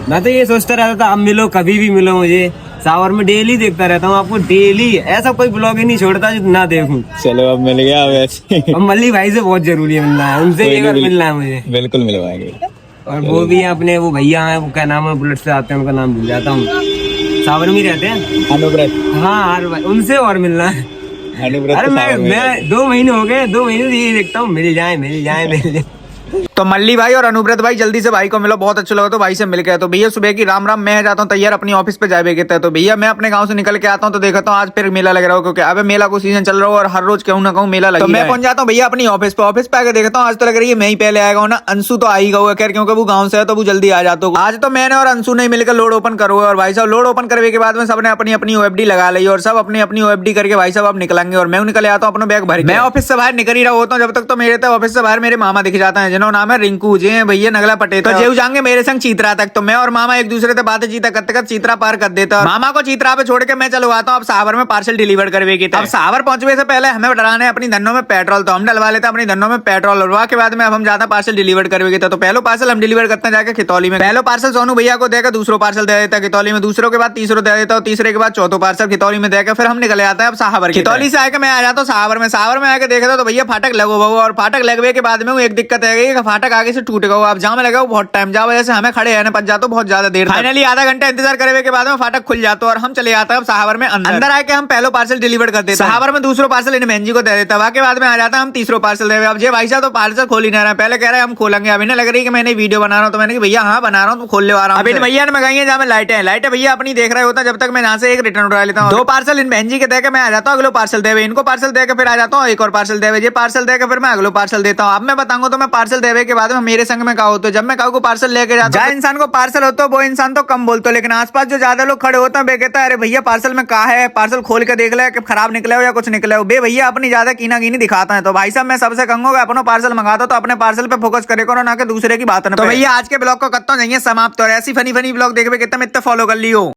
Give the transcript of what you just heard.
मैं तो ये सोचता रहता था अब मिलो, कभी भी मिलो मुझे। सावर में डेली देखता रहता हूँ आपको, डेली। ऐसा कोई ब्लॉग ही नहीं छोड़ता जो ना देखूं। चलो अब मिल गया वैसे। अब मल्ली भाई से बहुत जरूरी है मिलना है, उनसे एक बार मिलना है मुझे। बिल्कुल मिलवाएंगे। और वो भी है अपने, वो भैया हैं, वो क्या नाम है, बुलेट से आते हैं, उनका नाम भूल जाता हूँ। सावर में रहते हैं, अनुव्रत। हाँ उनसे और मिलना है। अनुव्रत अरे तो सावर में मैं 2 महीने हो गए, 2 महीने से यही देखता हूँ, मिल जाए मिल जाए मिल जाए। तो मल्ली भाई और अनुव्रत भाई जल्दी से भाई को मिलो, बहुत अच्छा लगा तो भाई से मिल गया। तो भैया सुबह की राम राम, मैं जाता हूँ तैयार अपनी ऑफिस पे जाए कहते हैं। तो भैया मैं अपने गांव से निकल के आता हूँ तो देखता हूँ आज फिर मेला लग रहा हो, क्योंकि अबे मेला को सीजन चल रहा हो और हर रोज कहूँ ना कहूँ मेला लग। तो मैं पहुंच जाता हूँ भैया अपनी ऑफिस पे। ऑफिस पे आके देखता हूँ आज तो लग रही है मैं ही पहले आएगा हूँ ना, अंशु तो आ ही गया खैर, क्योंकि वो गाँव से है तो वो जल्दी आ जाता हूँ। आज तो मैंने और अंशु ने मिलकर लोड ओपन करो, और भाई साहब लोड ओपन करने के बाद में सबने अपनी अपनी ओएफडी लगा ली और सब अपनी अपनी ओएफडी करके भाई साहब अब निकलेंगे। और मैं निकल आता हूँ अपना बैग भर। मैं ऑफिस से बाहर निकल ही रहा होता हूँ जब तक तो मेरे तो ऑफिस से बाहर मेरे मामा दिख जाता है, जिन्होंने नाम है रिंकू जी भैया नगला पटेल। तो जेऊ जाएंगे मेरे संग चीतरा तक। तो मैं और मामा एक दूसरे से बातें चीता करते करते चीतरा पार कर देता। मामा को चीतरा पे छोड़ के मैं चलो आता हूँ अब सावर में पार्सल डिलीवर करवे की। अब सावर पहुंचने से पहले हमें डराने अपनी धनों में पेट्रोल, तो हम डलवा लेते अपनी धनों में पेट्रोल। और के बाद में अब हम जाता पार्सल डिलीवर करवे की। तो पहलो पार्सल हम डिलीवर करते जाकर खितौली में। पहलो पार्सल सोनू भैया को देकर दूसरो पार्सल दे देता खितौली में, दूसरों के बाद तीसरो दे देता, तीसरे के बाद चौथो पार्सल खितौली में देकर फिर हम निकले आते हैं अब सावर। खितौली से आकर मैं आ जाता हूँ सावर में। सावर में आकर देखा तो भैया फाटक लगो बहु, और फाटक लगने के बाद में एक दिक्कत है, फाटक आगे से टूट गया। अब जाम लगा बहुत टाइम, जा वजह से हमें खड़े रहने पड़ जाता बहुत ज्यादा देर। फाइनली आधा घंटा इंतजार करने के बाद में फाटक खुल जाता और हम चले जाते हैं सावर में अंदर आके हम पहलो पार्सल डिलीवर कर देते। सावर में दूसरो पार्सल इन बहन जी को दे देता। के बाद में आ जाता हम तीसरो पार्सल दे। अब जे भाई साहब तो पार्सल खोल ही नहीं रहा, पहले कह रहे हम खोलेंगे, अभी ना लग रही कि मैंने वीडियो बना रहा हूँ। तो मैंने भैया हाँ बना रहा हूँ, तो खोल ले आ रहा हूँ। अभी भैया ने मंगाई है जहाँ लाइटें भैया अपनी देख रहे होता, जब तक मैं यहाँ से एक रिटर्न उठा लेता हूँ। 2 पार्सल इन बहन जी के देकर मैं आ जाता हूँ अगलो पार्सल देवे, इनको पार्सल देकर फिर आ जाता हूँ एक और पार्सल देवे, ये पार्सल देकर फिर मैं अगलो पार्सल देता हूँ। अब मैं बताऊंगा तो मैं पार्सल देवे के बाद में मेरे संग में कहा होता, जब मैं कहूँ को पार्सल लेके जाता हूँ, इंसान को पार्सल होता है वो इंसान तो कम बोलते हो, लेकिन आसपास जो ज्यादा लोग खड़े होते हैं वे कहता है अरे भैया पार्सल में कहा है, पार्सल खोल के देख ले कि खराब निकले हो या कुछ निकले हो। बे भैया अपनी ज्यादा कीना कीनी दिखाता है। तो भाई साहब मैं सबसे कहूंगा अपना पार्सल मंगाता तो अपने पार्सल पे फोकस करे करो, ना कि दूसरे की बात। तो भैया आज के ब्लॉग को करता हूँ समाप्त। और ऐसी फनी फनी ब्लॉग देखवे कितना फॉलो कर लियो।